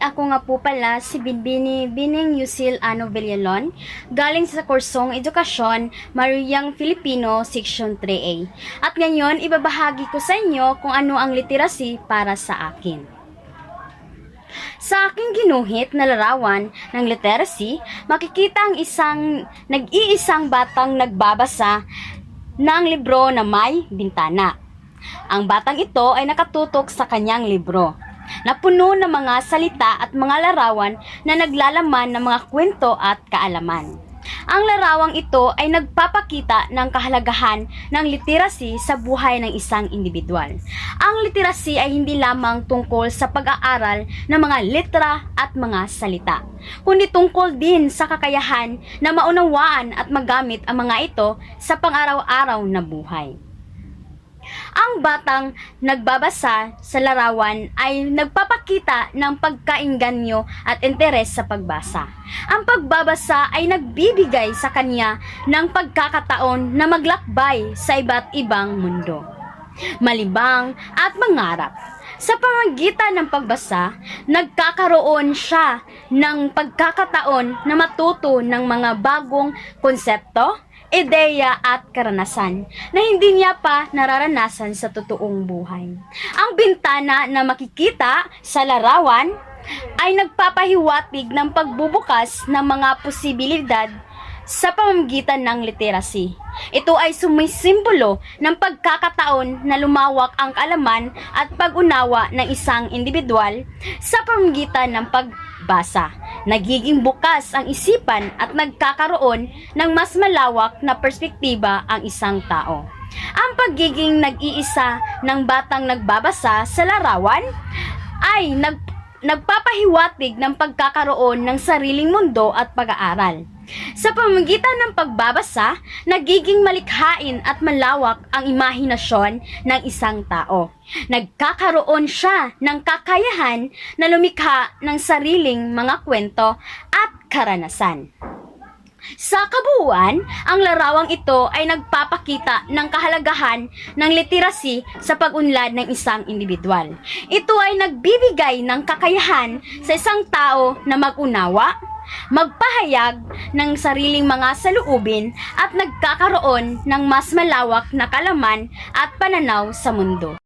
ako nga po pala si Binbini Bining Yusil Ano Villalon, galing sa kursong Edukasyon, Maruyang Filipino, Section 3A. At ngayon, ibabahagi ko sa inyo kung ano ang literacy para sa akin. Sa aking ginuhit na larawan ng literacy, makikita ang nag-iisang batang nagbabasa ng libro na may bintana. Ang batang ito ay nakatutok sa kanyang libro, na puno ng mga salita at mga larawan na naglalaman ng mga kwento at kaalaman. Ang larawang ito ay nagpapakita ng kahalagahan ng literacy sa buhay ng isang individual. Ang literacy ay hindi lamang tungkol sa pag-aaral ng mga letra at mga salita, kundi tungkol din sa kakayahan na maunawaan at magamit ang mga ito sa pang-araw-araw na buhay. Ang batang nagbabasa sa larawan ay nagpapakita ng pagkainganyo at interes sa pagbasa. Ang pagbabasa ay nagbibigay sa kanya ng pagkakataon na maglakbay sa iba't ibang mundo, malibang at mangarap. Sa pamamagitan ng pagbasa, nagkakaroon siya ng pagkakataon na matuto ng mga bagong konsepto, ideya at karanasan na hindi niya pa nararanasan sa totoong buhay. Ang bintana na makikita sa larawan ay nagpapahiwatig ng pagbubukas ng mga posibilidad sa pamamagitan ng literacy. Ito ay sumisimbolo ng pagkakataon na lumawak ang kaalaman at pag-unawa ng isang individual sa pamamagitan ng pagbasa. Nagiging bukas ang isipan at nagkakaroon ng mas malawak na perspektiba ang isang tao. Ang pagiging nag-iisa ng batang nagbabasa sa larawan ay nagpapahiwatig ng pagkakaroon ng sariling mundo at pag-aaral. Sa pamamagitan ng pagbabasa, nagiging malikhain at malawak ang imahinasyon ng isang tao. Nagkakaroon siya ng kakayahan na lumikha ng sariling mga kwento at karanasan. Sa kabuuan, ang larawang ito ay nagpapakita ng kahalagahan ng literacy sa pag-unlad ng isang individual. Ito ay nagbibigay ng kakayahan sa isang tao na mag-unawa, magpahayag ng sariling mga saloobin at nagkakaroon ng mas malawak na kaalaman at pananaw sa mundo.